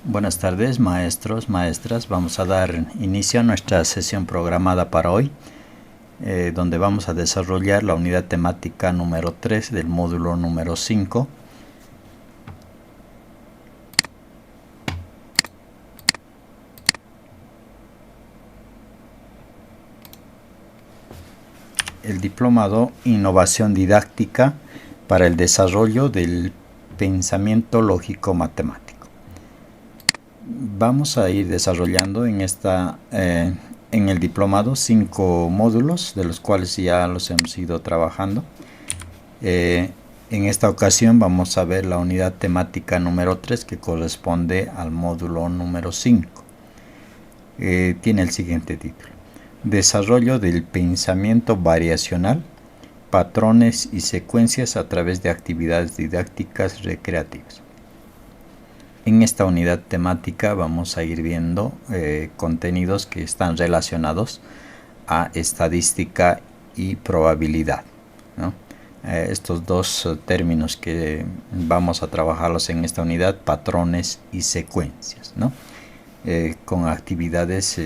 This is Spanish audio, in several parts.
Buenas tardes, maestros, maestras. Vamos a dar inicio a nuestra sesión programada para hoy, donde vamos a desarrollar la unidad temática número 3 del módulo número 5. El diplomado Innovación Didáctica para el Desarrollo del Pensamiento Lógico Matemático. Vamos a ir desarrollando en el diplomado 5 módulos, de los cuales ya los hemos ido trabajando. En esta ocasión vamos a ver la unidad temática número 3, que corresponde al módulo número 5. Tiene el siguiente título: Desarrollo del pensamiento variacional, patrones y secuencias a través de actividades didácticas recreativas. En esta unidad temática vamos a ir viendo contenidos que están relacionados a estadística y probabilidad, ¿no? Estos dos términos que vamos a trabajarlos en esta unidad, patrones y secuencias, ¿no? Con actividades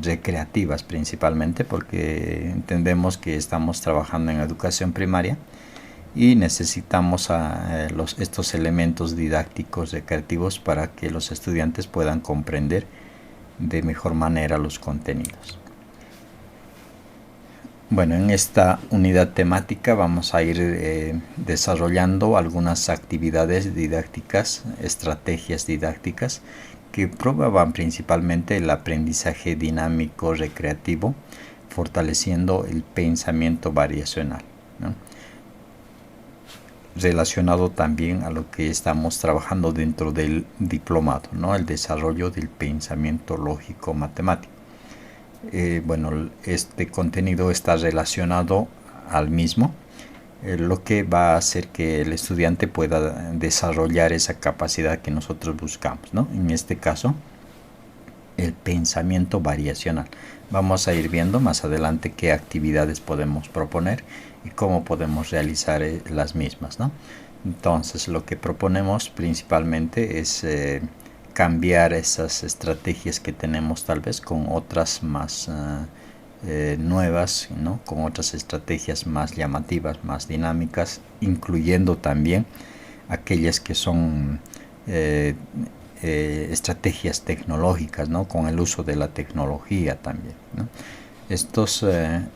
recreativas principalmente, porque entendemos que estamos trabajando en educación primaria y necesitamos estos elementos didácticos recreativos para que los estudiantes puedan comprender de mejor manera los contenidos. Bueno, en esta unidad temática vamos a ir desarrollando algunas actividades didácticas, estrategias didácticas que promuevan principalmente el aprendizaje dinámico recreativo, fortaleciendo el pensamiento variacional, ¿no? Relacionado también a lo que estamos trabajando dentro del diplomado, ¿no? El desarrollo del pensamiento lógico matemático. Bueno, este contenido está relacionado al mismo, lo que va a hacer que el estudiante pueda desarrollar esa capacidad que nosotros buscamos, ¿no? En este caso, el pensamiento variacional. Vamos a ir viendo más adelante qué actividades podemos proponer y cómo podemos realizar las mismas, ¿no? Entonces, lo que proponemos principalmente es cambiar esas estrategias que tenemos tal vez con otras más nuevas, ¿no? Con otras estrategias más llamativas, más dinámicas, incluyendo también aquellas que son estrategias tecnológicas, ¿no? Con el uso de la tecnología también, ¿no? Estos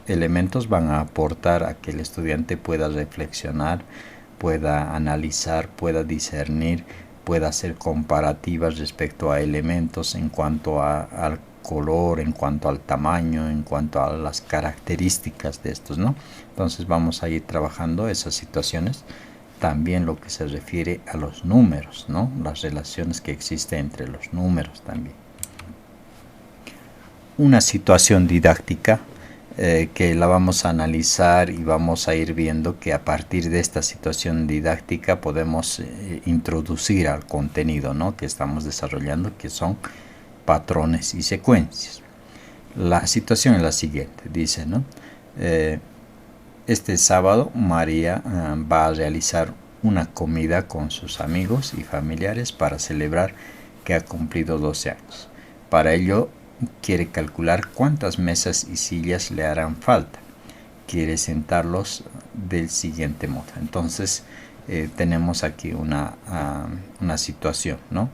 elementos van a aportar a que el estudiante pueda reflexionar, pueda analizar, pueda discernir, pueda hacer comparativas respecto a elementos en cuanto al color, en cuanto al tamaño, en cuanto a las características de estos, ¿no? Entonces vamos a ir trabajando esas situaciones. También lo que se refiere a los números, ¿no? Las relaciones que existen entre los números también. Una situación didáctica que la vamos a analizar y vamos a ir viendo que a partir de esta situación didáctica podemos introducir al contenido, ¿no? Que estamos desarrollando, que son patrones y secuencias. La situación es la siguiente, dice, ¿no? Este sábado María va a realizar una comida con sus amigos y familiares para celebrar que ha cumplido 12 años. Para ello quiere calcular cuántas mesas y sillas le harán falta. Quiere sentarlos del siguiente modo. Entonces tenemos aquí una situación, ¿no?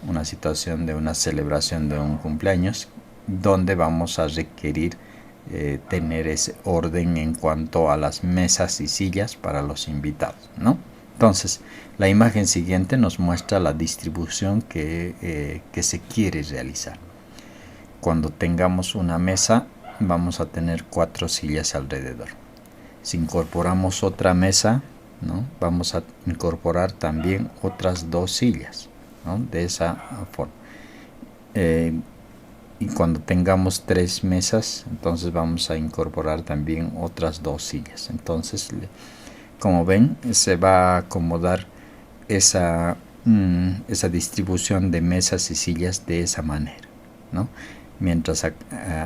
Una situación de una celebración de un cumpleaños donde vamos a requerir tener ese orden en cuanto a las mesas y sillas para los invitados, ¿no? Entonces, la imagen siguiente nos muestra la distribución que se quiere realizar. Cuando tengamos una mesa, vamos a tener 4 sillas alrededor. Si incorporamos otra mesa, ¿no? Vamos a incorporar también otras 2 sillas, ¿no? De esa forma. Y cuando tengamos 3 mesas, entonces vamos a incorporar también otras 2 sillas. Entonces, como ven, se va a acomodar esa distribución de mesas y sillas de esa manera, ¿no? Mientras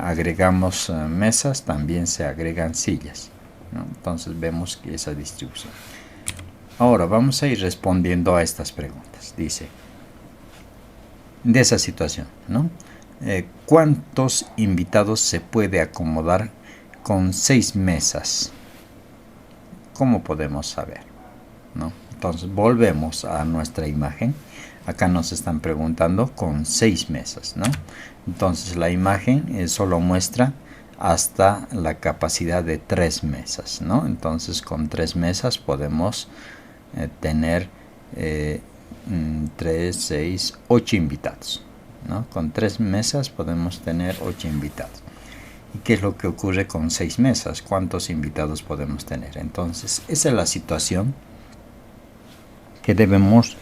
agregamos mesas, también se agregan sillas, ¿no? Entonces vemos que esa distribución. Ahora vamos a ir respondiendo a estas preguntas. Dice: de esa situación, ¿no? ¿Cuántos invitados se puede acomodar con 6 mesas? ¿Cómo podemos saber, ¿no? Entonces volvemos a nuestra imagen. Acá nos están preguntando con 6 mesas, ¿no? Entonces la imagen solo muestra hasta la capacidad de 3 mesas, ¿no? Entonces con 3 mesas podemos tener 3, 6, 8 invitados, ¿no? Con 3 mesas podemos tener 8 invitados. ¿Y qué es lo que ocurre con 6 mesas? ¿Cuántos invitados podemos tener? Entonces esa es la situación que debemos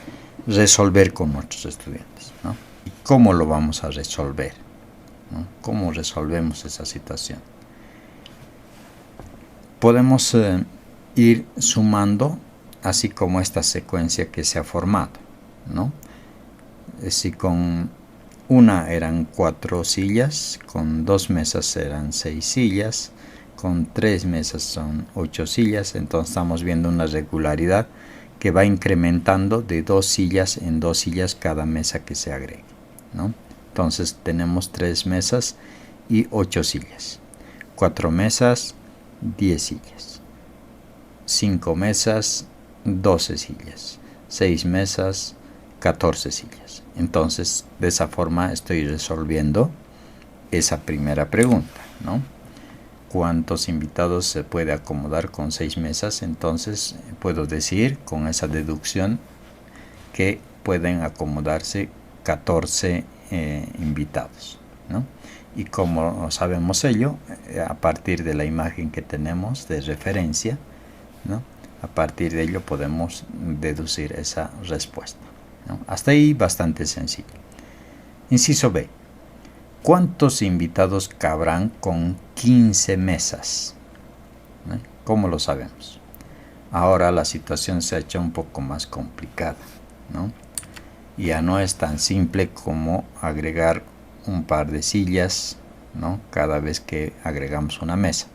resolver con nuestros estudiantes, ¿no? ¿Y cómo lo vamos a resolver, ¿no? ¿Cómo resolvemos esa situación? Podemos ir sumando, así como esta secuencia que se ha formado, ¿no? Si con una eran 4 sillas, con 2 mesas eran 6 sillas, con 3 mesas son 8 sillas, entonces estamos viendo una regularidad que va incrementando de 2 sillas en 2 sillas cada mesa que se agregue, ¿no? Entonces tenemos 3 mesas y 8 sillas, 4 mesas, 10 sillas, 5 mesas, 12 sillas, 6 mesas, 14 sillas. Entonces de esa forma estoy resolviendo esa primera pregunta, ¿no? ¿Cuántos invitados se puede acomodar con 6 mesas? Entonces puedo decir con esa deducción que pueden acomodarse 14 invitados, ¿no? Y como sabemos ello, a partir de la imagen que tenemos de referencia, ¿no? A partir de ello podemos deducir esa respuesta, ¿no? Hasta ahí bastante sencillo. Inciso B. ¿Cuántos invitados cabrán con 15 mesas? ¿Cómo lo sabemos? Ahora la situación se ha hecho un poco más complicada, ¿no? Ya no es tan simple como agregar un par de sillas, ¿no? Cada vez que agregamos una mesa.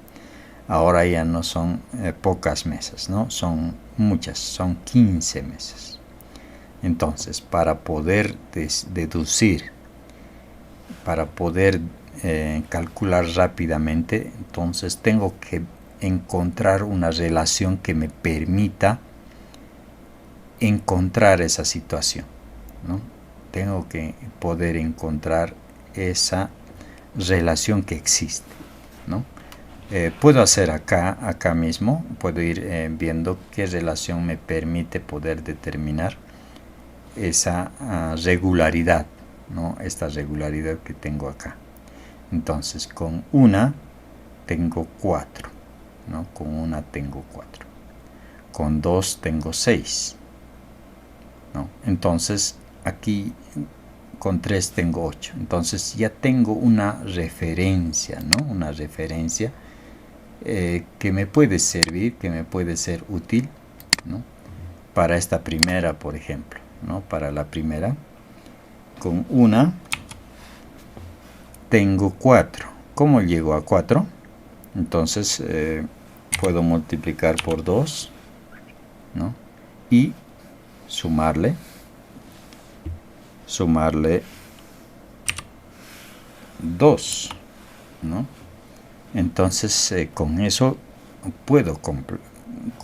Ahora ya no son pocas mesas, ¿no? Son muchas, son 15 mesas. Entonces, para poder deducir, para poder calcular rápidamente, entonces tengo que encontrar una relación que me permita encontrar esa situación, ¿no? Tengo que poder encontrar esa relación que existe, ¿no? Puedo hacer acá mismo, puedo ir viendo qué relación me permite poder determinar esa regularidad, ¿no? Esta regularidad que tengo acá. Entonces con una tengo 4, ¿no? Con una tengo 4, con 2 tengo 6, ¿no? Entonces aquí con 3 tengo 8, entonces ya tengo una referencia, ¿no? Una referencia que me puede servir, que me puede ser útil, ¿no? Para esta primera, por ejemplo, ¿no? Para la primera, con una tengo 4. ¿Cómo llego a 4? Entonces puedo multiplicar por 2, ¿no? Y sumarle 2, ¿no? Entonces con eso puedo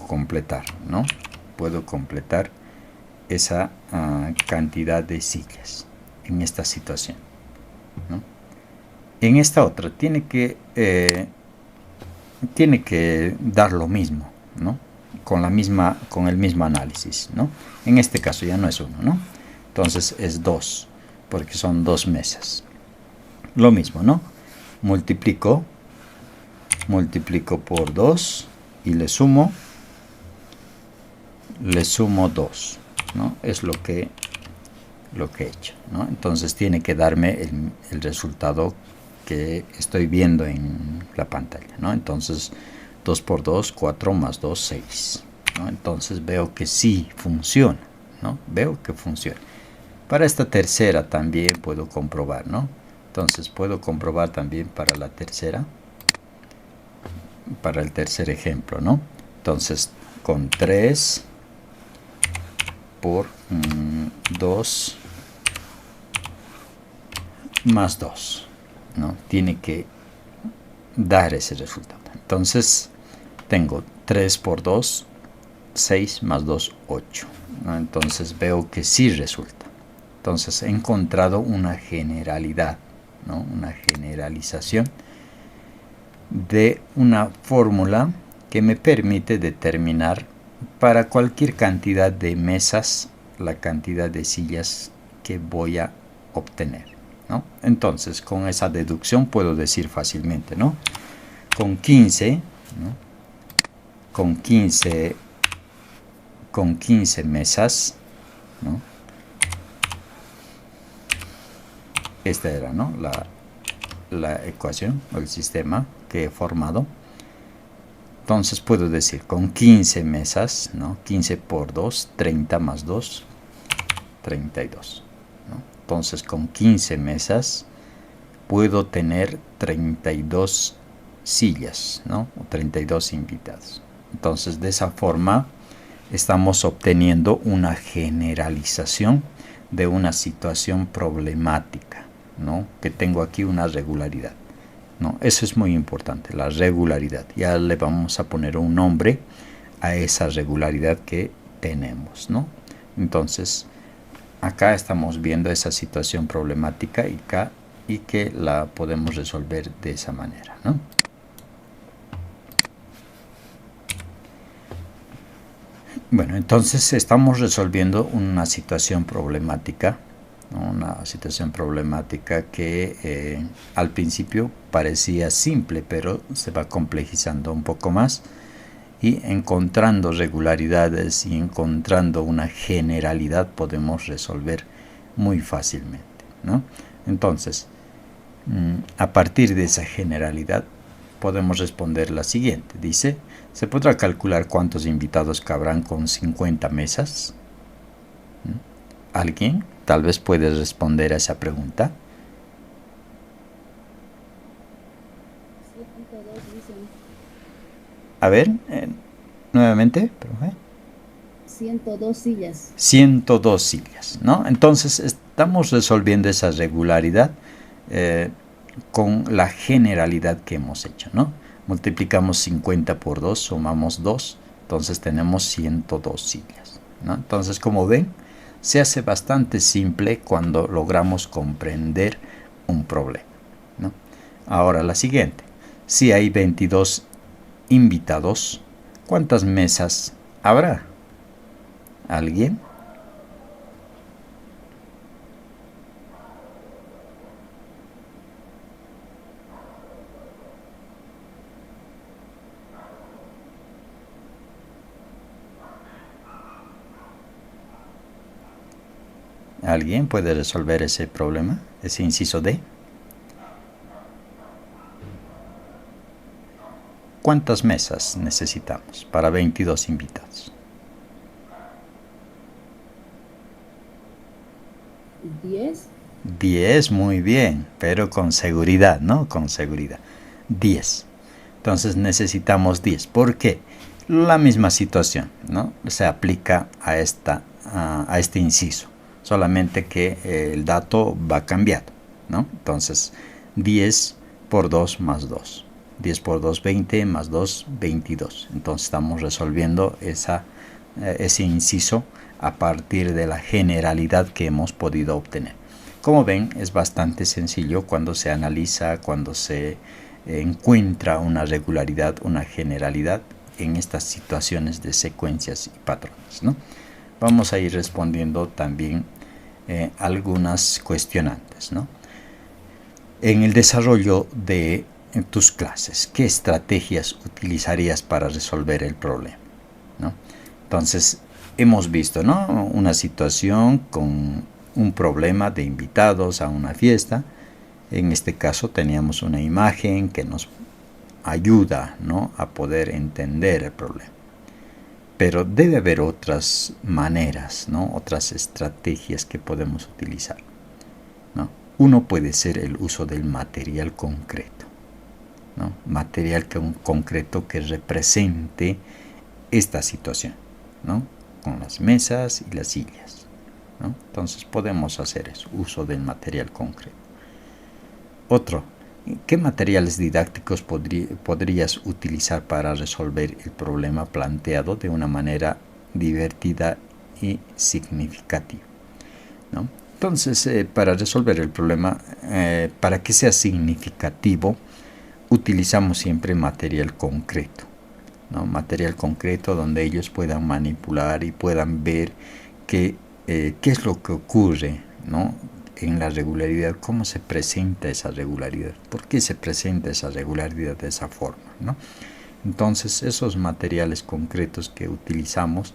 completar, ¿no? Puedo completar esa cantidad de sillas en esta situación, ¿no? En esta otra tiene que dar lo mismo, ¿no? Con el mismo análisis, ¿no? En este caso ya no es 1, ¿no? Entonces es 2, porque son 2 mesas. Lo mismo, ¿no? Multiplico por 2 y le sumo 2, ¿no? Es lo que he hecho, ¿no? Entonces tiene que darme el resultado que estoy viendo en la pantalla, ¿no? Entonces 2 por 2, 4 más 2, 6, ¿no? Entonces veo que sí funciona, ¿no? Veo que funciona. Para esta tercera también puedo comprobar, ¿no? Entonces puedo comprobar también para la tercera, para el tercer ejemplo, ¿no? Entonces con 3 por 2 más 2, ¿no? Tiene que dar ese resultado. Entonces tengo 3 por 2, 6 más 2, 8, ¿no? Entonces veo que sí resulta. Entonces he encontrado una generalidad, ¿no? Una generalización de una fórmula que me permite determinar para cualquier cantidad de mesas la cantidad de sillas que voy a obtener, ¿no? Entonces con esa deducción puedo decir fácilmente, ¿no? Con 15, ¿no? con 15 mesas, ¿no? Esta era, ¿no? la ecuación o el sistema que he formado. Entonces puedo decir con 15 mesas, ¿no? 15 por 2, 30 más 2, 32, ¿no? Entonces con 15 mesas puedo tener 32 sillas, ¿no? O 32 invitados. Entonces de esa forma estamos obteniendo una generalización de una situación problemática, ¿no? Que tengo aquí una regularidad, ¿no? Eso es muy importante, la regularidad. Ya le vamos a poner un nombre a esa regularidad que tenemos, ¿no? Entonces acá estamos viendo esa situación problemática y que la podemos resolver de esa manera, ¿no? Bueno, entonces estamos resolviendo una situación problemática, ¿no? Una situación problemática que al principio parecía simple, pero se va complejizando un poco más y encontrando regularidades y encontrando una generalidad podemos resolver muy fácilmente, ¿no? Entonces, a partir de esa generalidad podemos responder la siguiente. Dice, ¿se podrá calcular cuántos invitados cabrán con 50 mesas? ¿Alguien tal vez puede responder a esa pregunta? 102 dicen. A ver, nuevamente, profe. 102 sillas. 102 sillas, ¿no? Entonces estamos resolviendo esa regularidad con la generalidad que hemos hecho, ¿no? Multiplicamos 50 por 2, sumamos 2, entonces tenemos 102 sillas, ¿no? Entonces, como ven, se hace bastante simple cuando logramos comprender un problema, ¿no? Ahora la siguiente, si hay 22 invitados, ¿cuántas mesas habrá? ¿Alguien? ¿Alguien puede resolver ese problema? Ese inciso D. ¿Cuántas mesas necesitamos para 22 invitados? 10. 10, muy bien, pero con seguridad, ¿no? Con seguridad. 10. Entonces necesitamos 10. ¿Por qué? La misma situación, ¿no? Se aplica a este inciso, solamente que el dato va cambiando, ¿no? Entonces 10 por 2 más 2. 10 por 2, 20, más 2, 22. Entonces estamos resolviendo ese inciso a partir de la generalidad que hemos podido obtener. Como ven, es bastante sencillo cuando se analiza, cuando se encuentra una regularidad, una generalidad en estas situaciones de secuencias y patrones, ¿no? Vamos a ir respondiendo también algunas cuestionantes, ¿no? En el desarrollo de tus clases, ¿qué estrategias utilizarías para resolver el problema, ¿no? Entonces, hemos visto, ¿no? Una situación con un problema de invitados a una fiesta. En este caso teníamos una imagen que nos ayuda, ¿no? A poder entender el problema. Pero debe haber otras maneras, ¿no? Otras estrategias que podemos utilizar, ¿no? Uno puede ser el uso del material concreto, ¿no? Material concreto que represente esta situación, ¿no? Con las mesas y las sillas, ¿no? Entonces podemos hacer eso, uso del material concreto. Otro, ¿qué materiales didácticos podrías utilizar para resolver el problema planteado de una manera divertida y significativa? ¿No? Entonces, para resolver el problema, para que sea significativo, utilizamos siempre material concreto, ¿no? Material concreto donde ellos puedan manipular y puedan ver qué es lo que ocurre, ¿no? En la regularidad, cómo se presenta esa regularidad, por qué se presenta esa regularidad de esa forma, ¿no? Entonces, esos materiales concretos que utilizamos,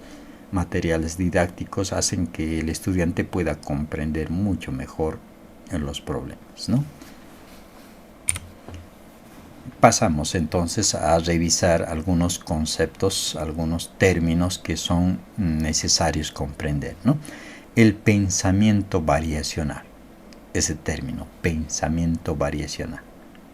materiales didácticos, hacen que el estudiante pueda comprender mucho mejor los problemas, ¿no? Pasamos entonces a revisar algunos conceptos, algunos términos que son necesarios comprender, ¿no? El pensamiento variacional, ese término, pensamiento variacional,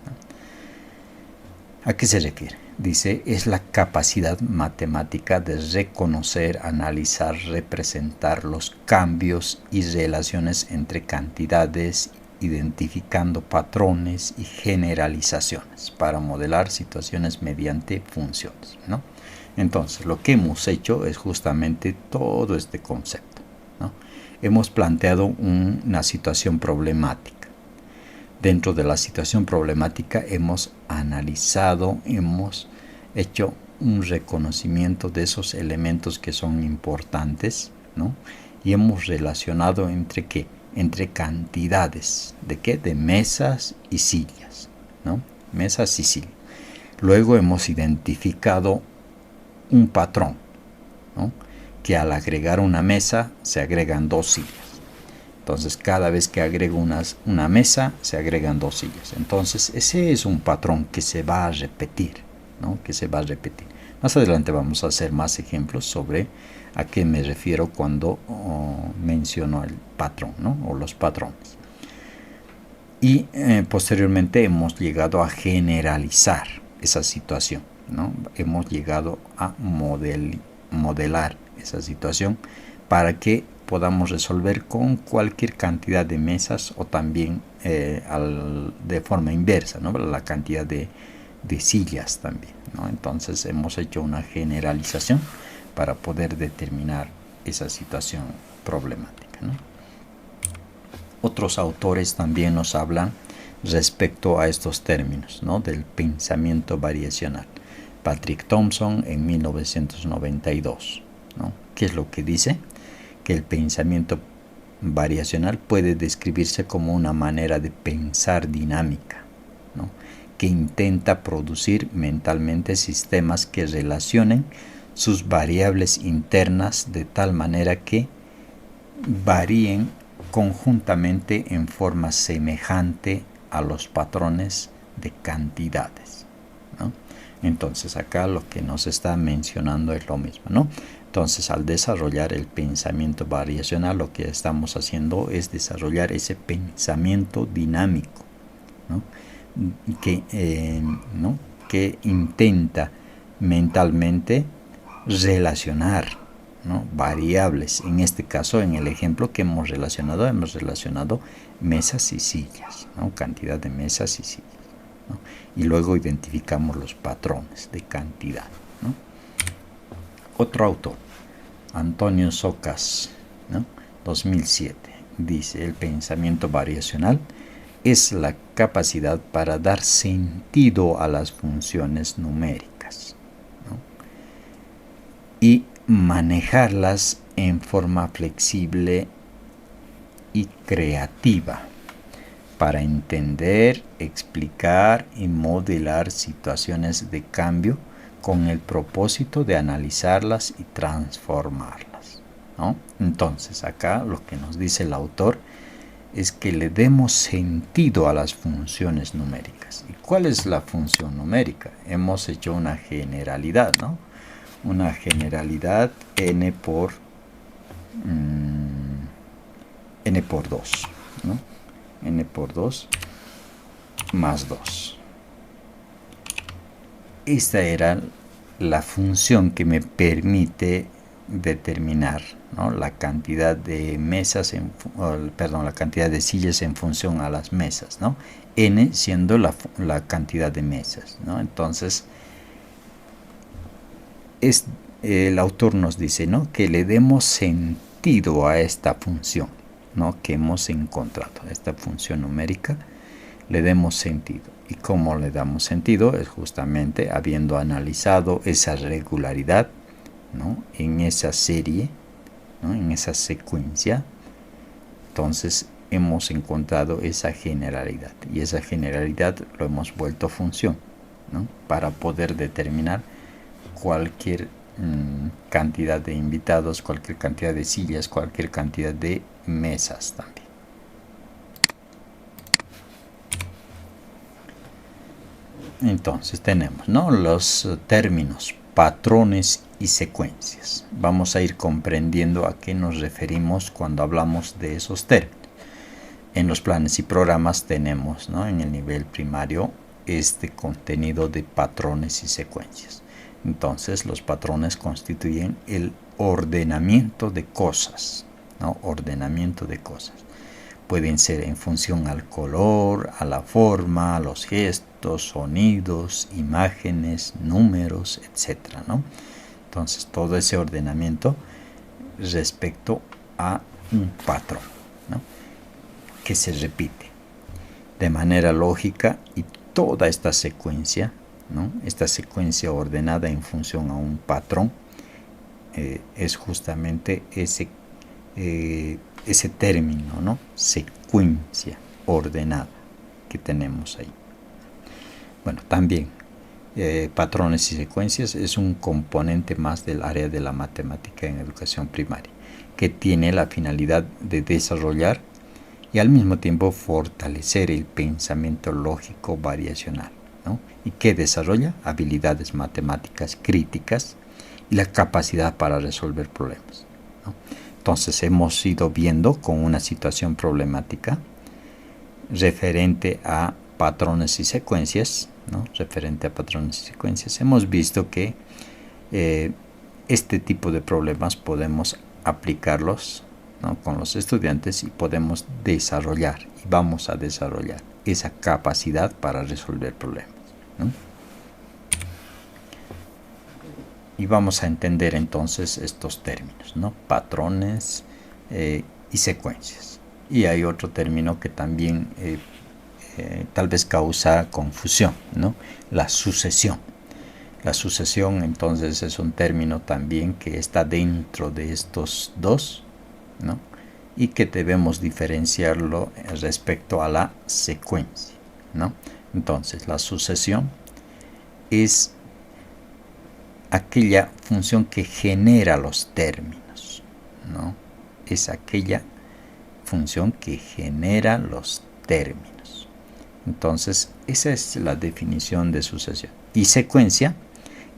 ¿no? ¿A qué se refiere? Dice, es la capacidad matemática de reconocer, analizar, representar los cambios y relaciones entre cantidades, identificando patrones y generalizaciones para modelar situaciones mediante funciones, ¿no? Entonces, lo que hemos hecho es justamente todo este concepto, ¿no? Hemos planteado una situación problemática. Dentro de la situación problemática hemos analizado, hemos hecho un reconocimiento de esos elementos que son importantes, ¿no? Y hemos relacionado entre qué, entre cantidades, ¿de qué? De mesas y sillas, ¿no? Mesas y sillas. Luego hemos identificado un patrón, ¿no? Que al agregar una mesa se agregan dos sillas. Entonces, cada vez que agrego una mesa, se agregan dos sillas. Entonces, ese es un patrón que se va a repetir, ¿no? Que se va a repetir. Más adelante vamos a hacer más ejemplos sobre a qué me refiero cuando menciono el patrón, ¿no? O los patrones. Y posteriormente hemos llegado a generalizar esa situación, ¿no? Hemos llegado a modelar esa situación para que podamos resolver con cualquier cantidad de mesas o también de forma inversa, ¿no? La cantidad de sillas también, ¿no? Entonces hemos hecho una generalización para poder determinar esa situación problemática, ¿no? Otros autores también nos hablan respecto a estos términos, ¿no? Del pensamiento variacional. Patrick Thompson en 1992, ¿no? ¿Qué es lo que dice? Que el pensamiento variacional puede describirse como una manera de pensar dinámica, ¿no? Que intenta producir mentalmente sistemas que relacionen sus variables internas de tal manera que varíen conjuntamente en forma semejante a los patrones de cantidades, ¿no? Entonces acá lo que nos está mencionando es lo mismo, ¿no? Entonces, al desarrollar el pensamiento variacional, lo que estamos haciendo es desarrollar ese pensamiento dinámico, ¿no? Que intenta mentalmente relacionar, ¿no? Variables. En este caso, en el ejemplo que hemos relacionado mesas y sillas, ¿no? Cantidad de mesas y sillas, ¿no? Y luego identificamos los patrones de cantidad, ¿no? Otro autor, Antonio Socas, ¿no? 2007, dice, el pensamiento variacional es la capacidad para dar sentido a las funciones numéricas, ¿no? Y manejarlas en forma flexible y creativa para entender, explicar y modelar situaciones de cambio con el propósito de analizarlas y transformarlas, ¿no? Entonces, acá lo que nos dice el autor es que le demos sentido a las funciones numéricas. ¿Y cuál es la función numérica? Hemos hecho una generalidad, ¿no? Una generalidad n por 2, ¿no? N por 2 más 2. Esta era la función que me permite determinar, ¿no?, la cantidad de mesas, la cantidad de sillas en función a las mesas, ¿no? N siendo la cantidad de mesas, ¿no? Entonces, el autor nos dice, ¿no?, que le demos sentido a esta función, ¿no?, que hemos encontrado, esta función numérica, le demos sentido. ¿Y cómo le damos sentido? Es justamente habiendo analizado esa regularidad, ¿no?, en esa serie, ¿no?, en esa secuencia. Entonces hemos encontrado esa generalidad, y esa generalidad lo hemos vuelto función, ¿no?, para poder determinar cualquier cantidad de invitados, cualquier cantidad de sillas, cualquier cantidad de mesas también. Entonces tenemos, ¿no?, los términos patrones y secuencias. Vamos a ir comprendiendo a qué nos referimos cuando hablamos de esos términos. En los planes y programas tenemos, ¿no?, en el nivel primario, este contenido de patrones y secuencias. Entonces los patrones constituyen el ordenamiento de cosas, ¿no?, ordenamiento de cosas. Pueden ser en función al color, a la forma, a los gestos, sonidos, imágenes, números, etc., ¿no? Entonces todo ese ordenamiento respecto a un patrón, ¿no?, que se repite de manera lógica, y toda esta secuencia, ¿no?, esta secuencia ordenada en función a un patrón, es justamente ese término, ¿no?, secuencia ordenada que tenemos ahí. Bueno, también patrones y secuencias es un componente más del área de la matemática en educación primaria, que tiene la finalidad de desarrollar y al mismo tiempo fortalecer el pensamiento lógico variacional, ¿no?, y que desarrolla habilidades matemáticas críticas y la capacidad para resolver problemas, ¿no? Entonces hemos ido viendo con una situación problemática referente a patrones y secuencias, ¿no?, referente a patrones y secuencias, hemos visto que este tipo de problemas podemos aplicarlos, ¿no?, con los estudiantes, y podemos desarrollar, y vamos a desarrollar esa capacidad para resolver problemas, ¿no? Y vamos a entender entonces estos términos, ¿no?, patrones y secuencias. Y hay otro término que también tal vez causa confusión, ¿no?, la sucesión. La sucesión entonces es un término también que está dentro de estos dos, ¿no?, y que debemos diferenciarlo respecto a la secuencia, ¿no? Entonces la sucesión es aquella función que genera los términos, ¿no? Es aquella función que genera los términos. Entonces, esa es la definición de sucesión. Y secuencia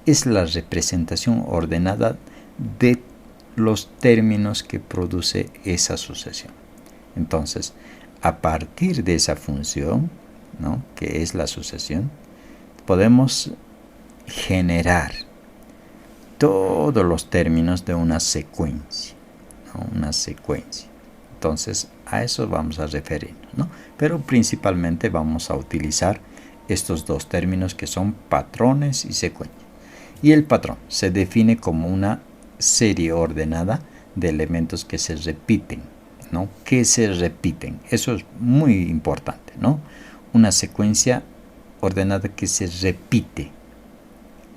es la representación ordenada de los términos que produce esa sucesión. Entonces, a partir de esa función, ¿no?, que es la sucesión, podemos generar todos los términos de una secuencia, ¿no?, una secuencia. Entonces a eso vamos a referirnos, ¿no?, pero principalmente vamos a utilizar estos dos términos que son patrones y secuencias. Y el patrón se define como una serie ordenada de elementos que se repiten, ¿no?, que se repiten. Eso es muy importante, ¿no?, una secuencia ordenada que se repite.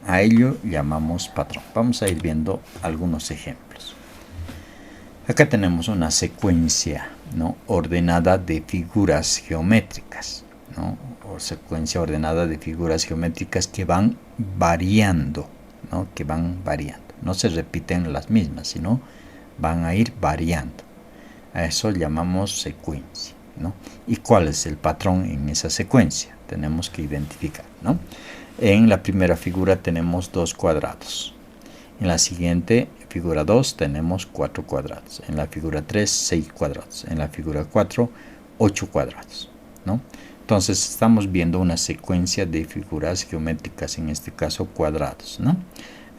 A ello llamamos patrón. Vamos a ir viendo algunos ejemplos. Acá tenemos una secuencia, ¿no?, ordenada de figuras geométricas, ¿no?, o secuencia ordenada de figuras geométricas que van variando, ¿no?, que van variando. No se repiten las mismas, sino van a ir variando. A eso llamamos secuencia, ¿no? ¿Y cuál es el patrón en esa secuencia? Tenemos que identificar, ¿no? En la primera figura tenemos 2 cuadrados. En la siguiente, figura 2, tenemos 4 cuadrados. En la figura 3, 6 cuadrados. En la figura 4, 8 cuadrados, ¿no? Entonces estamos viendo una secuencia de figuras geométricas, en este caso cuadrados, ¿no?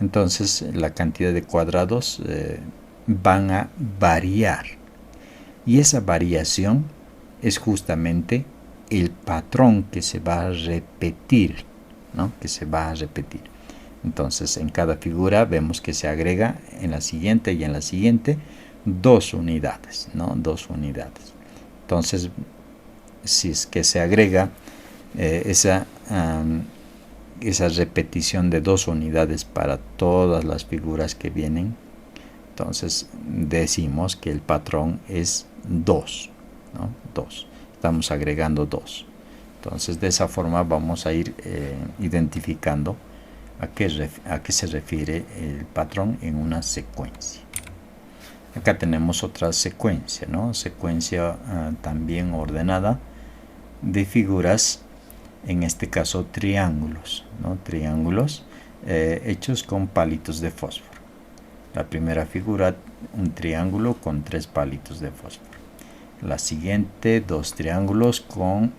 Entonces la cantidad de cuadrados van a variar, y esa variación es justamente el patrón que se va a repetir, ¿no? Que se va a repetir. Entonces en cada figura vemos que se agrega en la siguiente y en la siguiente 2 unidades, ¿no? 2 unidades. Entonces, si es que se agrega esa repetición de 2 unidades para todas las figuras que vienen, entonces decimos que el patrón es 2, ¿no? 2. Estamos agregando 2. Entonces de esa forma vamos a ir identificando a qué se refiere el patrón en una secuencia. Acá tenemos otra secuencia, ¿no? Secuencia también ordenada de figuras, en este caso triángulos, ¿no? Triángulos hechos con palitos de fósforo. La primera figura, un triángulo con 3 palitos de fósforo. La siguiente, 2 triángulos con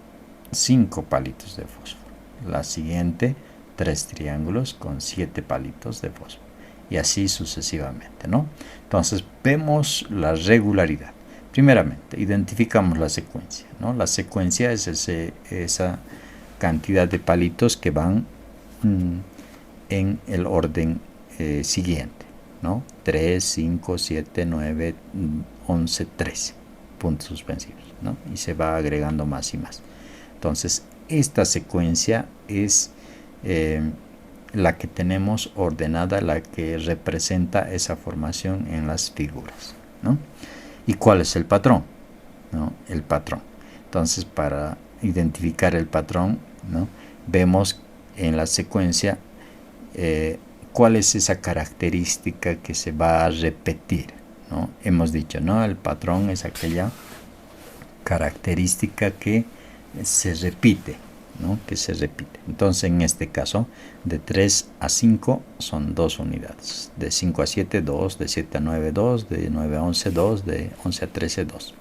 5 palitos de fósforo. La siguiente, 3 triángulos con 7 palitos de fósforo. Y así sucesivamente, ¿no? Entonces vemos la regularidad. Primeramente, identificamos la secuencia, ¿no? La secuencia es esa cantidad de palitos que van en el orden siguiente, ¿no? 3, 5, 7, 9, 11, 13 puntos suspensivos, ¿no? Y se va agregando más y más. Entonces, esta secuencia es la que tenemos ordenada, la que representa esa formación en las figuras, ¿no? ¿Y cuál es el patrón? ¿No? El patrón. Entonces, para identificar el patrón, ¿no? Vemos en la secuencia cuál es esa característica que se va a repetir, ¿no? Hemos dicho, ¿no? El patrón es aquella característica que se repite, ¿no? Que se repite. Entonces, en este caso, de 3 a 5 son 2 unidades. De 5 a 7, 2. De 7 a 9, 2. De 9 a 11, 2. De 11 a 13, 2.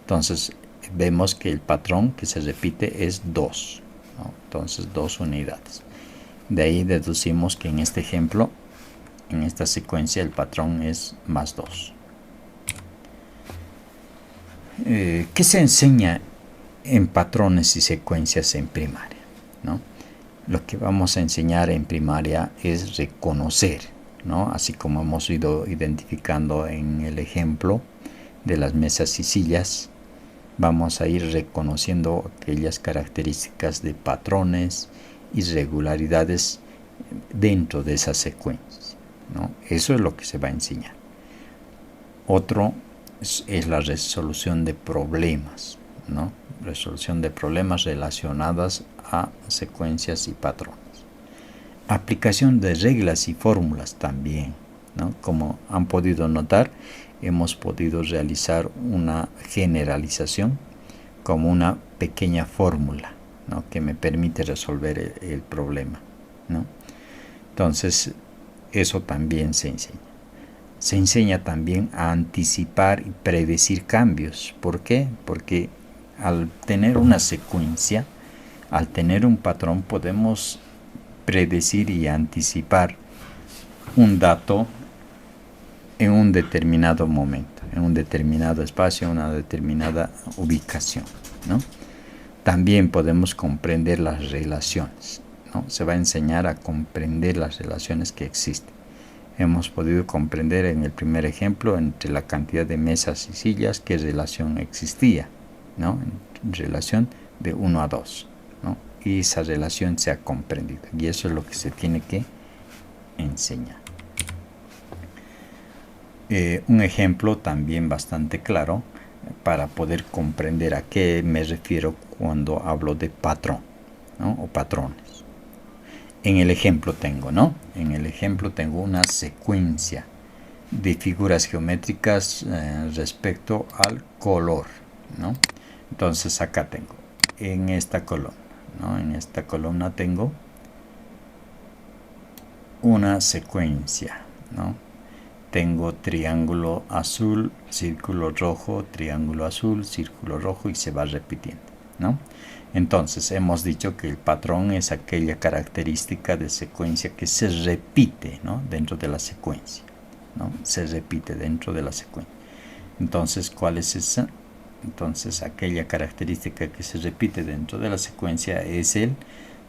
Entonces, vemos que el patrón que se repite es 2, ¿no? Entonces, 2 unidades. De ahí deducimos que en este ejemplo, en esta secuencia, el patrón es más 2. ¿Qué se enseña en patrones y secuencias en primaria, ¿no? Lo que vamos a enseñar en primaria es reconocer, ¿no? Así como hemos ido identificando en el ejemplo de las mesas y sillas, vamos a ir reconociendo aquellas características de patrones y regularidades dentro de esa secuencia, ¿no? Eso es lo que se va a enseñar. Otro es la resolución de problemas, ¿no? Resolución de problemas relacionadas a secuencias y patrones. Aplicación de reglas y fórmulas también, ¿no? Como han podido notar, hemos podido realizar una generalización como una pequeña fórmula, ¿no? Que me permite resolver el problema, ¿no? Entonces, eso también se enseña. Se enseña también a anticipar y predecir cambios. ¿Por qué? Porque al tener una secuencia, al tener un patrón, podemos predecir y anticipar un dato en un determinado momento, en un determinado espacio, en una determinada ubicación, ¿no? También podemos comprender las relaciones, ¿no? Se va a enseñar a comprender las relaciones que existen. Hemos podido comprender en el primer ejemplo entre la cantidad de mesas y sillas qué relación existía, ¿no? En relación de 1 a 2, ¿no? Y esa relación se ha comprendido, y eso es lo que se tiene que enseñar. Un ejemplo también bastante claro para poder comprender a qué me refiero cuando hablo de patrón, ¿no? O patrones. En el ejemplo tengo, ¿no? En el ejemplo tengo una secuencia de figuras geométricas respecto al color, ¿no? Entonces acá tengo, en esta columna, ¿no? En esta columna tengo una secuencia, ¿no? Tengo triángulo azul, círculo rojo, triángulo azul, círculo rojo, y se va repitiendo. ¿no? Entonces hemos dicho que el patrón es aquella característica de secuencia que se repite, ¿no?, dentro de la secuencia, ¿no? Se repite dentro de la secuencia. Entonces, ¿cuál es esa? Entonces, aquella característica que se repite dentro de la secuencia es el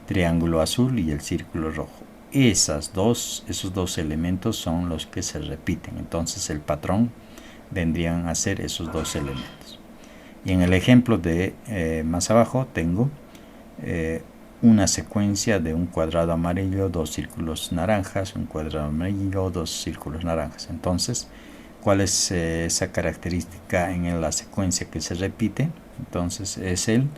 triángulo azul y el círculo rojo. Esos dos elementos son los que se repiten. Entonces, el patrón vendrían a ser esos dos elementos. Y en el ejemplo de más abajo tengo una secuencia de un cuadrado amarillo, dos círculos naranjas, un cuadrado amarillo, dos círculos naranjas. Entonces, ¿cuál es esa característica en la secuencia que se repite? Entonces es el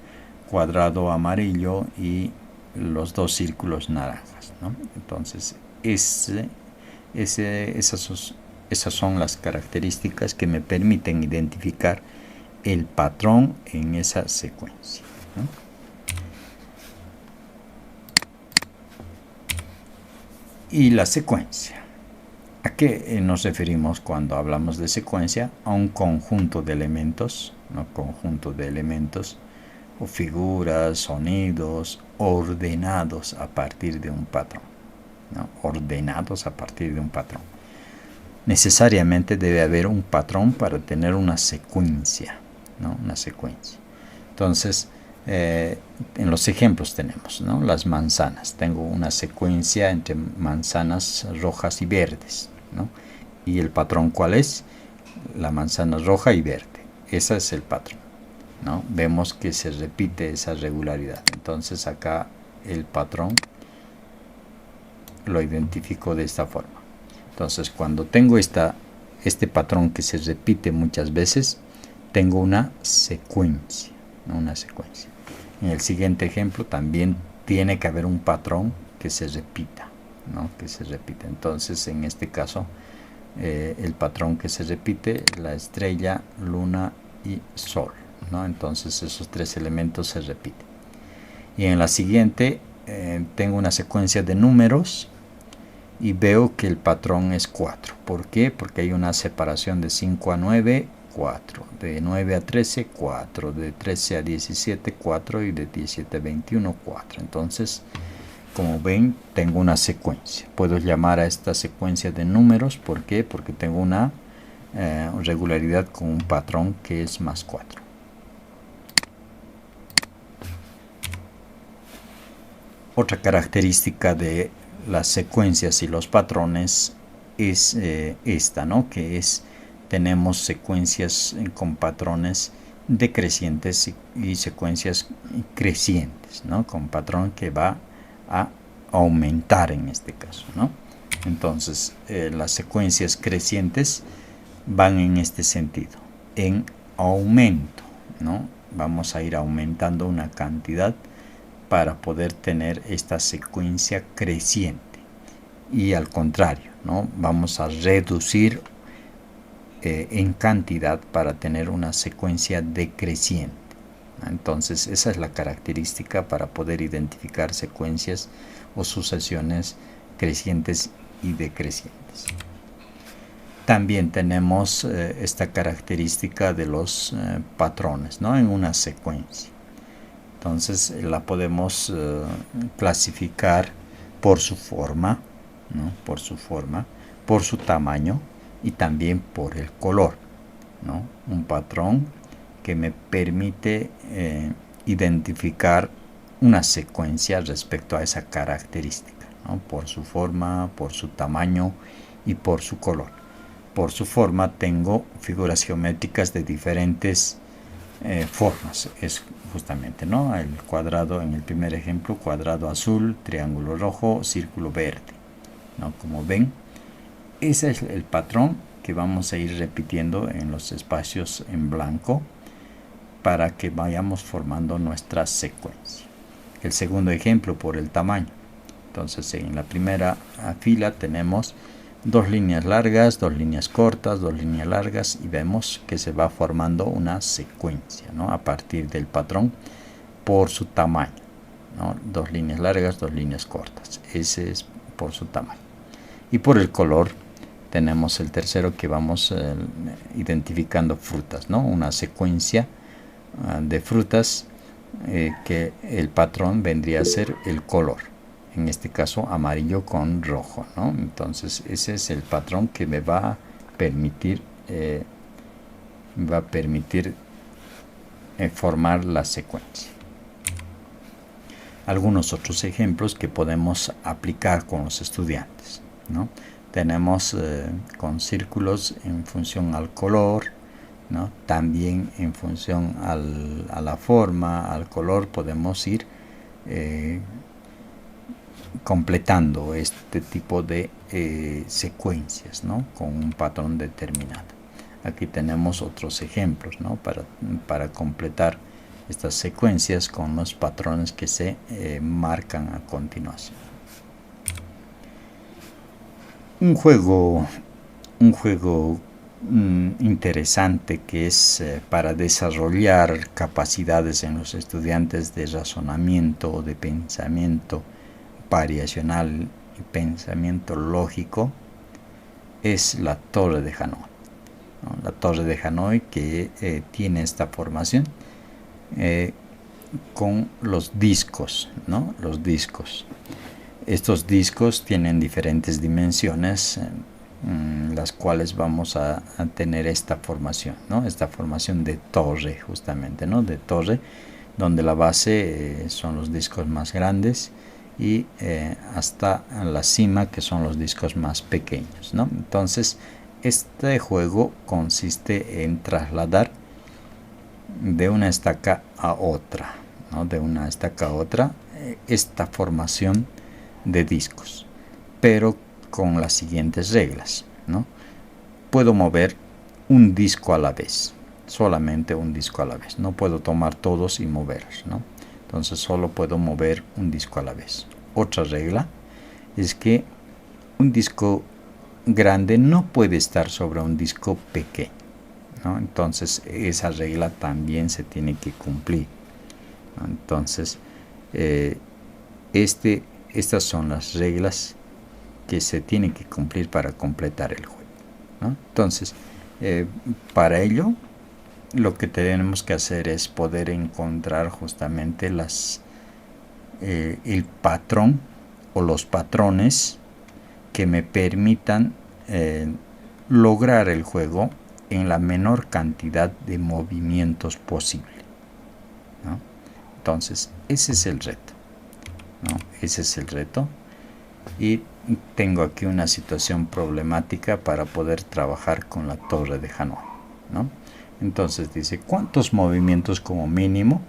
cuadrado amarillo y los dos círculos naranjas, ¿no? Entonces esas son las características que me permiten identificar el patrón en esa secuencia, ¿no? Y la secuencia. ¿A qué nos referimos cuando hablamos de secuencia? A un conjunto de elementos, ¿no? Conjunto de elementos o figuras, sonidos, ordenados a partir de un patrón, ¿no? Ordenados a partir de un patrón. Necesariamente debe haber un patrón para tener una secuencia, ¿no? Una secuencia. Entonces, en los ejemplos tenemos, ¿no?, las manzanas. Tengo una secuencia entre manzanas rojas y verdes, ¿no? Y el patrón, ¿cuál es? La manzana roja y verde. Ese es el patrón, ¿no? Vemos que se repite esa regularidad. Entonces acá el patrón lo identifico de esta forma. Entonces, cuando tengo este patrón que se repite muchas veces, tengo una secuencia, ¿no? Una secuencia. En el siguiente ejemplo también tiene que haber un patrón que se repita, ¿no? Que se repite. Entonces, en este caso, el patrón que se repite, la estrella, luna y sol, ¿no? Entonces, esos tres elementos se repiten. Y en la siguiente, tengo una secuencia de números y veo que el patrón es 4. ¿Por qué? Porque hay una separación de 5 a 9, 4, de 9 a 13, 4, de 13 a 17, 4 y de 17 a 21, 4. Entonces, como ven, tengo una secuencia. Puedo llamar a esta secuencia de números. ¿Por qué? Porque tengo una regularidad con un patrón que es más 4. Otra característica de las secuencias y los patrones es esta, ¿no? Que es, tenemos secuencias con patrones decrecientes y secuencias crecientes, ¿no? Con patrón que va a aumentar en este caso, ¿no? Entonces, las secuencias crecientes van en este sentido, en aumento, ¿no? Vamos a ir aumentando una cantidad para poder tener esta secuencia creciente. Y al contrario, ¿no? Vamos a reducir en cantidad para tener una secuencia decreciente. Entonces, esa es la característica para poder identificar secuencias o sucesiones crecientes y decrecientes. También tenemos esta característica de los patrones, ¿no? En una secuencia. Entonces la podemos clasificar por su forma, ¿no? Por su forma, por su tamaño y también por el color, ¿no? Un patrón que me permite identificar una secuencia respecto a esa característica, ¿no? Por su forma, por su tamaño y por su color. Por su forma tengo figuras geométricas de diferentes formas. Es justamente, ¿no? El cuadrado, en el primer ejemplo, cuadrado azul, triángulo rojo, círculo verde, ¿no? Como ven, ese es el patrón que vamos a ir repitiendo en los espacios en blanco para que vayamos formando nuestra secuencia. El segundo ejemplo, por el tamaño. Entonces, en la primera fila tenemos dos líneas largas, dos líneas cortas, dos líneas largas, y vemos que se va formando una secuencia, ¿no? A partir del patrón por su tamaño, ¿no? Dos líneas largas, dos líneas cortas. Ese es por su tamaño. Y por el color tenemos el tercero, que vamos identificando frutas, ¿no? Una secuencia de frutas que el patrón vendría a ser el color, en este caso amarillo con rojo, ¿no? Entonces ese es el patrón que me va a permitir formar la secuencia. Algunos otros ejemplos que podemos aplicar con los estudiantes, ¿no? Tenemos con círculos en función al color, ¿no? También en función a la forma, al color, podemos ir completando este tipo de secuencias, ¿no? Con un patrón determinado. Aquí tenemos otros ejemplos, ¿no? Para completar estas secuencias con los patrones que se marcan a continuación. Un juego interesante que es para desarrollar capacidades en los estudiantes de razonamiento, de pensamiento variacional y pensamiento lógico, es la Torre de Hanói, ¿no? La Torre de Hanói que tiene esta formación con los discos, ¿no? Los discos. Estos discos tienen diferentes dimensiones, las cuales vamos a tener esta formación, ¿no? Esta formación de torre, justamente, ¿no? De torre, donde la base son los discos más grandes y hasta la cima, que son los discos más pequeños, ¿no? Entonces, este juego consiste en trasladar de una estaca a otra, ¿no? De una estaca a otra, esta formación de discos, pero con las siguientes reglas, ¿no? Puedo mover un disco a la vez, solamente un disco a la vez, no puedo tomar todos y moverlos, ¿no? Entonces solo puedo mover un disco a la vez. Otra regla es que un disco grande no puede estar sobre un disco pequeño, ¿no? Entonces esa regla también se tiene que cumplir, ¿no? Entonces estas son las reglas que se tienen que cumplir para completar el juego, ¿no? Entonces para ello lo que tenemos que hacer es poder encontrar justamente el patrón o los patrones que me permitan lograr el juego en la menor cantidad de movimientos posible, ¿no? Entonces ese es el reto, ¿no? Ese es el reto, y tengo aquí una situación problemática para poder trabajar con la Torre de Hanói, ¿no? Entonces dice, ¿cuántos movimientos como mínimo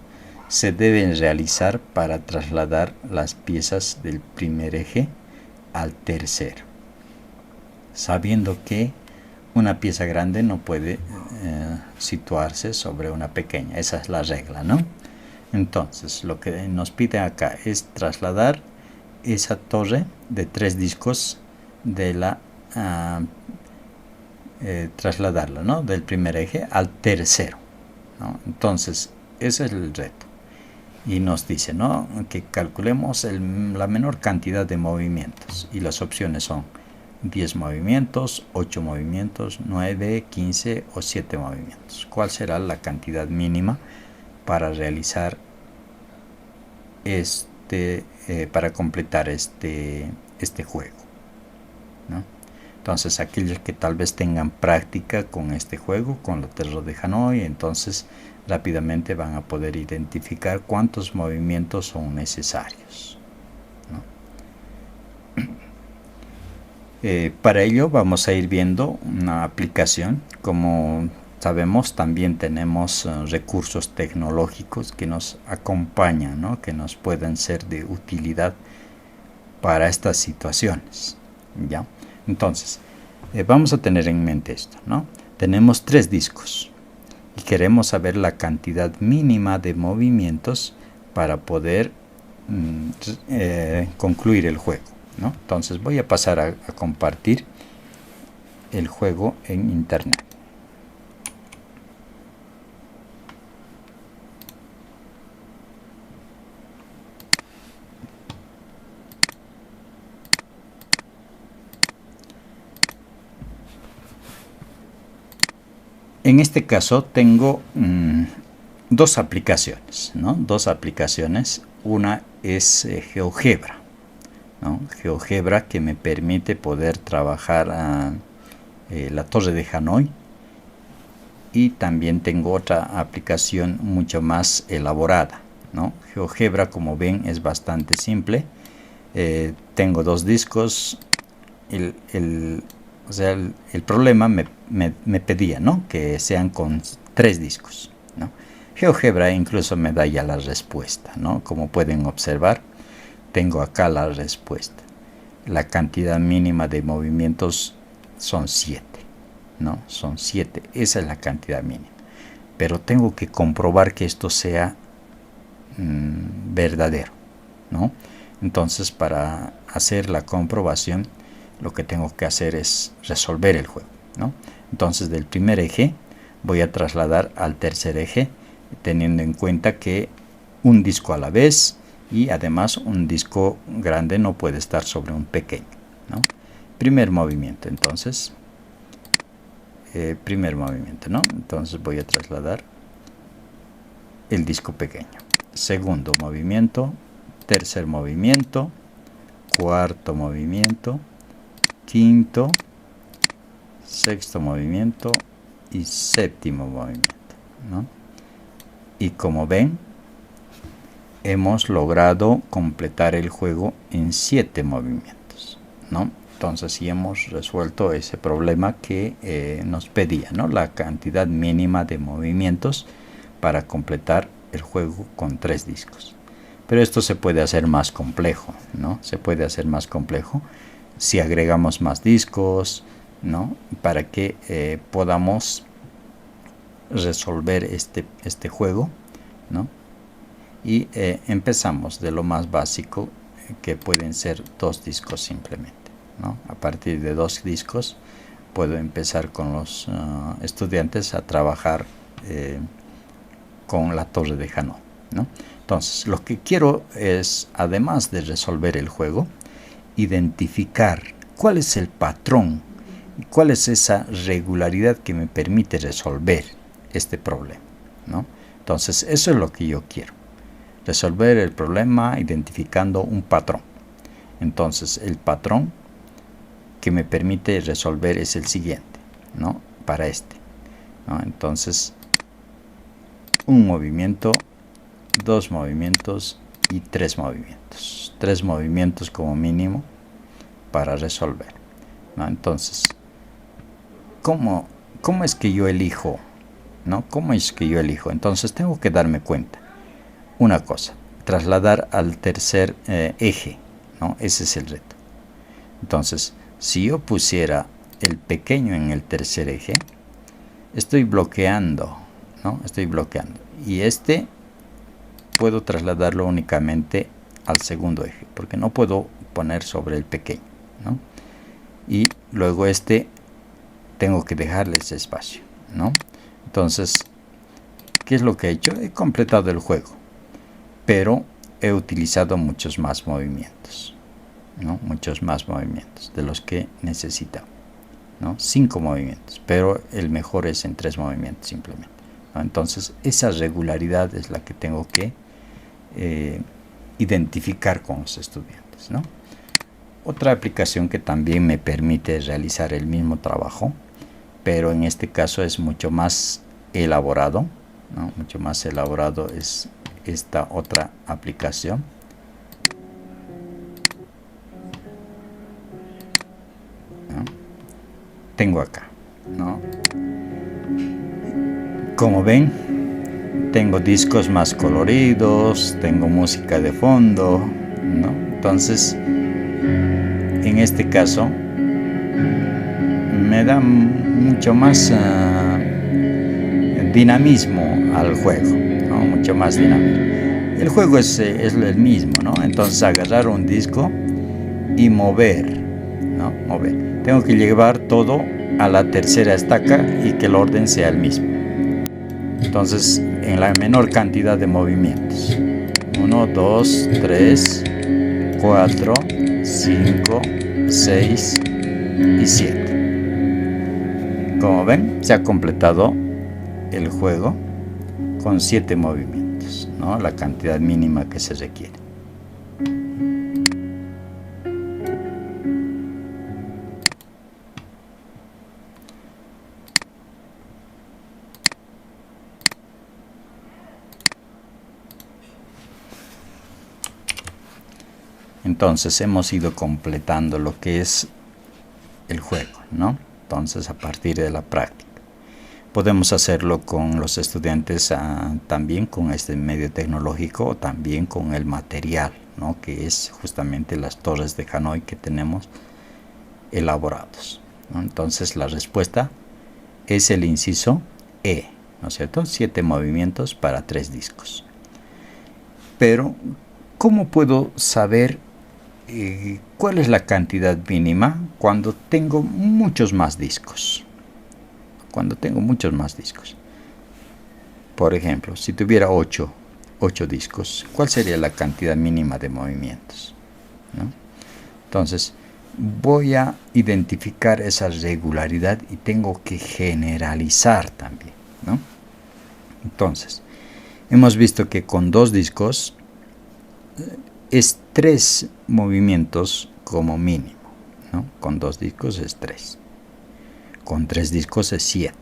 se deben realizar para trasladar las piezas del primer eje al tercero? Sabiendo que una pieza grande no puede situarse sobre una pequeña. Esa es la regla, ¿no? Entonces lo que nos pide acá es trasladar esa torre de 3 discos de la trasladarla, ¿no? Del primer eje al tercero, ¿no? Entonces ese es el reto, y nos dice, ¿no?, que calculemos la menor cantidad de movimientos, y las opciones son 10 movimientos, 8 movimientos, 9, 15 o 7 movimientos. ¿Cuál será la cantidad mínima para realizar para completar este juego, ¿no? Entonces aquellos que tal vez tengan práctica con este juego, con la Torre de Hanói, entonces rápidamente van a poder identificar cuántos movimientos son necesarios, ¿no? Para ello vamos a ir viendo una aplicación. Como sabemos, también tenemos recursos tecnológicos que nos acompañan, ¿no?, que nos pueden ser de utilidad para estas situaciones, ¿ya? Entonces vamos a tener en mente esto, ¿no? Tenemos 3 discos y queremos saber la cantidad mínima de movimientos para poder concluir el juego, ¿no? Entonces voy a pasar a compartir el juego en internet. En este caso tengo dos aplicaciones, ¿no? Dos aplicaciones. Una es GeoGebra, ¿no? GeoGebra, que me permite poder trabajar la torre de Hanoi. Y también tengo otra aplicación mucho más elaborada, ¿no? GeoGebra, como ven, es bastante simple. Tengo dos discos. El problema me pedía, ¿no?, que sean con 3 discos, ¿no? GeoGebra incluso me da ya la respuesta, ¿no? Como pueden observar, tengo acá la respuesta. La cantidad mínima de movimientos son 7, ¿no? Son 7, esa es la cantidad mínima. Pero tengo que comprobar que esto sea verdadero, ¿no? Entonces, para hacer la comprobación, lo que tengo que hacer es resolver el juego, ¿no? Entonces, del primer eje voy a trasladar al tercer eje, teniendo en cuenta que un disco a la vez, y además un disco grande no puede estar sobre un pequeño, ¿no? Primer movimiento, entonces, ¿no? Entonces voy a trasladar el disco pequeño. Segundo movimiento, tercer movimiento, cuarto movimiento, quinto, sexto movimiento y séptimo movimiento, ¿no? Y como ven, hemos logrado completar el juego en 7 movimientos, ¿no? Entonces sí hemos resuelto ese problema que nos pedía, ¿no? La cantidad mínima de movimientos para completar el juego con 3 discos. Pero esto se puede hacer más complejo, ¿no? Se puede hacer más complejo si agregamos más discos, ¿no? Para que podamos resolver este juego, ¿no? Y empezamos de lo más básico, que pueden ser 2 discos simplemente, ¿no? A partir de 2 discos puedo empezar con los estudiantes a trabajar con la torre de Hanoi, ¿no? Entonces, lo que quiero es, además de resolver el juego, identificar cuál es el patrón, cuál es esa regularidad que me permite resolver este problema, ¿no? Entonces, eso es lo que yo quiero. Resolver el problema identificando un patrón. Entonces, el patrón que me permite resolver es el siguiente, ¿no? Para este, ¿no? Entonces, un movimiento, 2 movimientos y 3 movimientos. 3 movimientos como mínimo para resolver, ¿no? Entonces, ¿cómo es que yo elijo, ¿no? ¿Cómo es que yo elijo? Entonces, tengo que darme cuenta una cosa: trasladar al tercer eje, ¿no? Ese es el reto. Entonces, si yo pusiera el pequeño en el tercer eje, estoy bloqueando, ¿no? Estoy bloqueando. Y puedo trasladarlo únicamente al segundo eje, porque no puedo poner sobre el pequeño, ¿no? Y luego tengo que dejarle ese espacio, ¿no? Entonces, ¿qué es lo que he hecho? He completado el juego, pero he utilizado muchos más movimientos, ¿no? Muchos más movimientos de los que necesitaba, ¿no? 5 movimientos, pero el mejor es en 3 movimientos simplemente, ¿no? Entonces, esa regularidad es la que tengo que identificar con los estudiantes, ¿no? Otra aplicación que también me permite realizar el mismo trabajo, pero en este caso es mucho más elaborado, ¿no? Mucho más elaborado es esta otra aplicación. ¿No? Tengo acá, ¿no? Como ven, tengo discos más coloridos, tengo música de fondo, ¿no? Entonces, en este caso, me da mucho más dinamismo al juego, ¿no? Mucho más dinamismo. El juego es el mismo, ¿no? Entonces, agarrar un disco y mover, ¿no? Mover. Tengo que llevar todo a la tercera estaca y que el orden sea el mismo. Entonces, en la menor cantidad de movimientos. 1, 2, 3, 4, 5, 6 y 7. Como ven, se ha completado el juego con 7 movimientos, ¿no? La cantidad mínima que se requiere. Entonces hemos ido completando lo que es el juego, ¿no? Entonces, a partir de la práctica podemos hacerlo con los estudiantes, también con este medio tecnológico, o también con el material, ¿no? Que es justamente las torres de Hanoi que tenemos elaborados, ¿no? Entonces la respuesta es el inciso E, ¿no es cierto? 7 movimientos para 3 discos. Pero ¿cómo puedo saber cuál es la cantidad mínima cuando tengo muchos más discos? Cuando tengo muchos más discos. Por ejemplo, si tuviera 8 discos, ¿cuál sería la cantidad mínima de movimientos? ¿No? Entonces, voy a identificar esa regularidad y tengo que generalizar también, ¿no? Entonces, hemos visto que con 2 discos es 3 movimientos como mínimo, ¿no? Con 2 discos es 3. Con 3 discos es 7,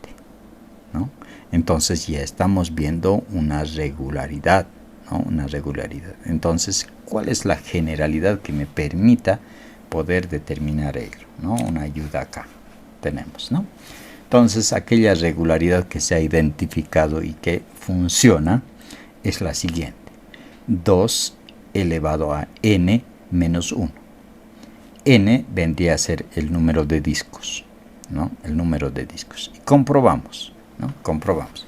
¿no? Entonces ya estamos viendo una regularidad, ¿no? Una regularidad. Entonces, ¿cuál es la generalidad que me permita poder determinar ello, ¿no? Una ayuda acá tenemos, ¿no? Entonces, aquella regularidad que se ha identificado y que funciona es la siguiente: 2 elevado a n menos 1. N vendría a ser el número de discos, ¿no? El número de discos. Y comprobamos, ¿no? Comprobamos.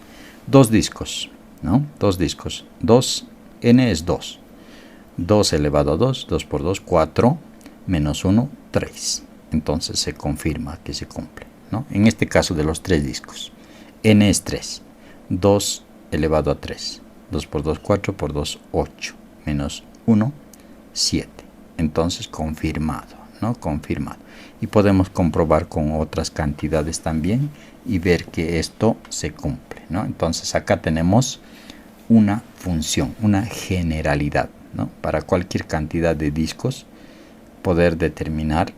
2 discos, ¿no? 2 discos. 2, n es 2. 2 elevado a 2, 2 por 2, 4, menos 1, 3. Entonces se confirma que se cumple, ¿no? En este caso de los 3 discos, n es 3. 2 elevado a 3. 2 por 2, 4 por 2, 8. Menos 1, 7. Entonces confirmado, ¿no? Confirmado. Y podemos comprobar con otras cantidades también y ver que esto se cumple, ¿no? Entonces acá tenemos una función, una generalidad, ¿no? Para cualquier cantidad de discos poder determinar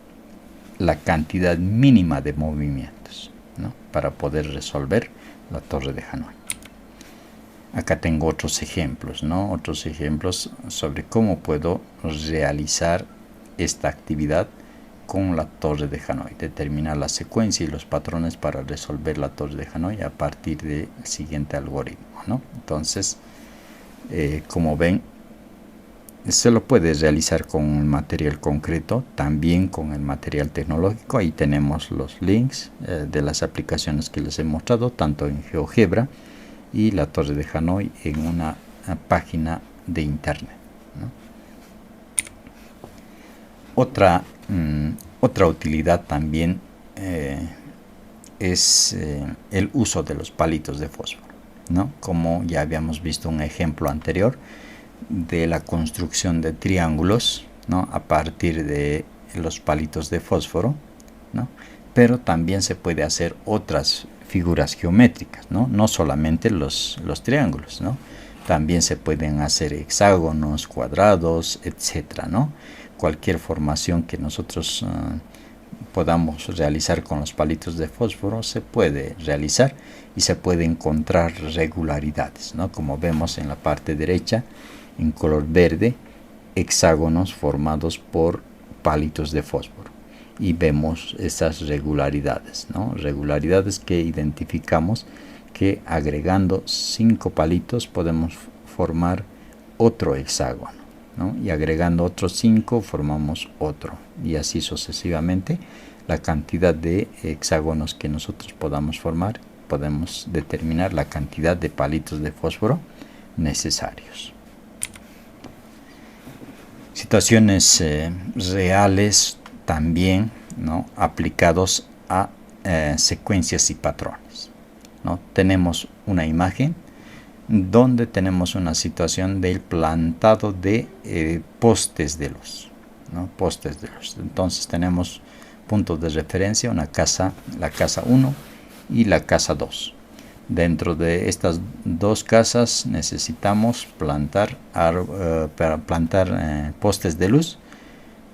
la cantidad mínima de movimientos, ¿no? Para poder resolver la torre de Hanoi. Acá tengo otros ejemplos, ¿no? Otros ejemplos sobre cómo puedo realizar esta actividad con la torre de Hanoi. Determinar la secuencia y los patrones para resolver la torre de Hanoi a partir del siguiente algoritmo, ¿no? Entonces, como ven, se lo puede realizar con el material concreto, también con el material tecnológico. Ahí tenemos los links de las aplicaciones que les he mostrado, tanto en GeoGebra y la torre de Hanoi en una página de internet, ¿no? Otra utilidad también es el uso de los palitos de fósforo, ¿no? Como ya habíamos visto un ejemplo anterior de la construcción de triángulos, ¿no? A partir de los palitos de fósforo, ¿no? Pero también se puede hacer otras figuras geométricas, ¿no? No solamente los triángulos, ¿no? También se pueden hacer hexágonos, cuadrados, etcétera, ¿no? Cualquier formación que nosotros podamos realizar con los palitos de fósforo se puede realizar y se puede encontrar regularidades, ¿no? Como vemos en la parte derecha, en color verde, hexágonos formados por palitos de fósforo. Y vemos esas regularidades, ¿no? Regularidades que identificamos que agregando 5 palitos podemos formar otro hexágono, ¿no? Y agregando otros 5 formamos otro. Y así sucesivamente, la cantidad de hexágonos que nosotros podamos formar, podemos determinar la cantidad de palitos de fósforo necesarios. Situaciones reales también, ¿no? Aplicados a secuencias y patrones, ¿no? Tenemos una imagen donde tenemos una situación del plantado de postes de luz, ¿no? Postes de luz. Entonces tenemos puntos de referencia, una casa, la casa 1 y la casa 2. Dentro de estas dos casas necesitamos plantar postes de luz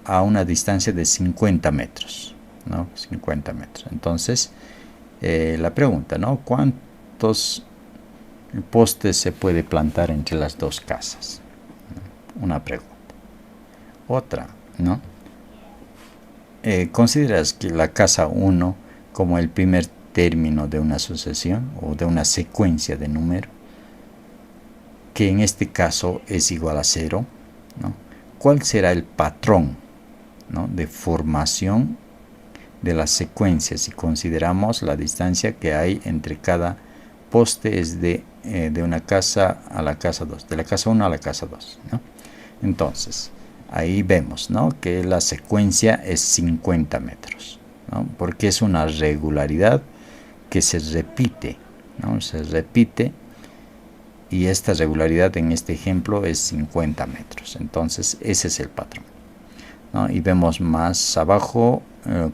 a una distancia de 50 metros, ¿no? 50 metros. Entonces, la pregunta, ¿no? ¿Cuántos postes se puede plantar entre las dos casas? Una pregunta. Otra, ¿no? ¿Consideras que la casa 1 como el primer término de una sucesión o de una secuencia de números, que en este caso es igual a 0, ¿no? ¿Cuál será el patrón, ¿no?, de formación de las secuencias si consideramos la distancia que hay entre cada poste es de una casa a la casa 2, de la casa 1 a la casa 2, ¿no? Entonces, ahí vemos, ¿no?, que la secuencia es 50 metros, ¿no?, porque es una regularidad que se repite, ¿no? Se repite, y esta regularidad en este ejemplo es 50 metros. Entonces, ese es el patrón, ¿no? Y vemos más abajo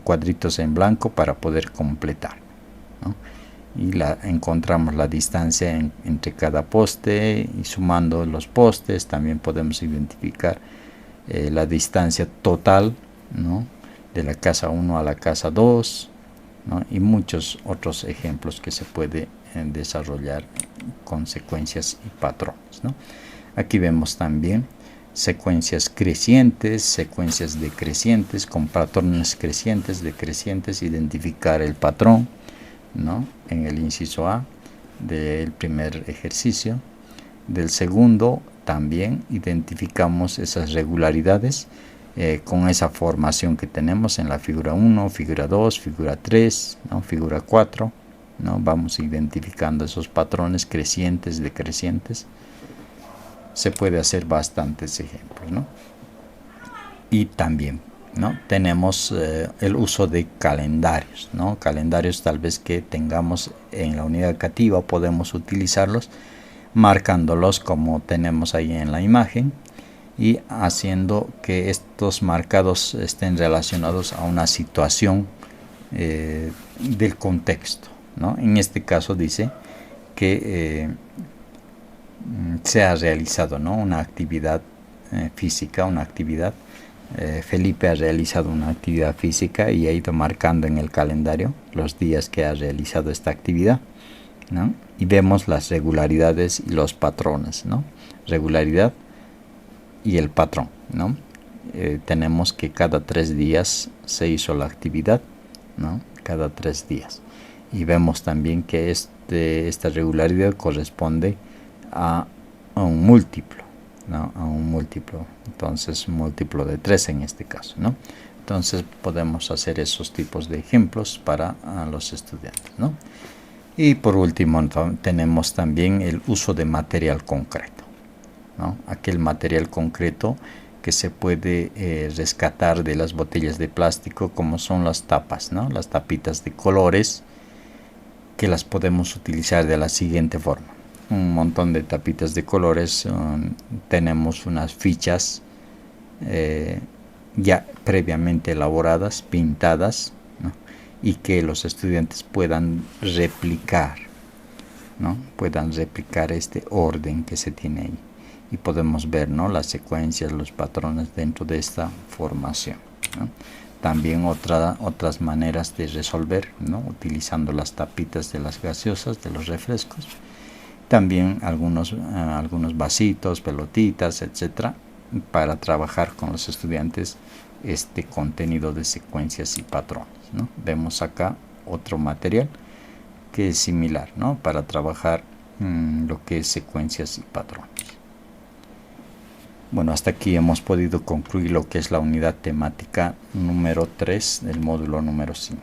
cuadritos en blanco para poder completar, ¿no? Y encontramos la distancia entre cada poste, y sumando los postes también podemos identificar la distancia total, ¿no?, de la casa 1 a la casa 2, ¿no?, y muchos otros ejemplos que se puede desarrollar con secuencias y patrones, ¿no? Aquí vemos también secuencias crecientes, secuencias decrecientes, con patrones crecientes, decrecientes, identificar el patrón, ¿no?, en el inciso A del primer ejercicio. Del segundo también identificamos esas regularidades con esa formación que tenemos en la figura 1, figura 2, figura 3, ¿no?, figura 4, ¿no? Vamos identificando esos patrones crecientes, decrecientes. Se puede hacer bastantes ejemplos, ¿no? Y también, ¿no?, tenemos el uso de calendarios, ¿no? Calendarios tal vez que tengamos en la unidad educativa, podemos utilizarlos marcándolos como tenemos ahí en la imagen, y haciendo que estos marcados estén relacionados a una situación del contexto, ¿no? En este caso dice que se ha realizado, ¿no?, una actividad física, una actividad. Felipe ha realizado una actividad física y ha ido marcando en el calendario los días que ha realizado esta actividad, ¿no? Y vemos las regularidades y los patrones, ¿no? Regularidad y el patrón, ¿no? Tenemos que cada 3 días se hizo la actividad, ¿no? Cada 3 días. Y vemos también que esta regularidad corresponde a un múltiplo, ¿no?, a un múltiplo. Entonces, múltiplo de 3 en este caso, ¿no? Entonces, podemos hacer esos tipos de ejemplos para los estudiantes, ¿no? Y por último, tenemos también el uso de material concreto, ¿no? Aquel material concreto que se puede rescatar de las botellas de plástico, como son las tapas, ¿no?, las tapitas de colores, que las podemos utilizar de la siguiente forma. Un montón de tapitas de colores, tenemos unas fichas ya previamente elaboradas, pintadas, ¿no?, y que los estudiantes puedan replicar, ¿no?, puedan replicar este orden que se tiene ahí, y podemos ver, ¿no?, las secuencias, los patrones dentro de esta formación, ¿no? También otras maneras de resolver, ¿no?, utilizando las tapitas de las gaseosas, de los refrescos. También algunos vasitos, pelotitas, etcétera, para trabajar con los estudiantes este contenido de secuencias y patrones, ¿no? Vemos acá otro material que es similar, ¿no?, para trabajar lo que es secuencias y patrones. Bueno, hasta aquí hemos podido concluir lo que es la unidad temática número 3 del módulo número 5.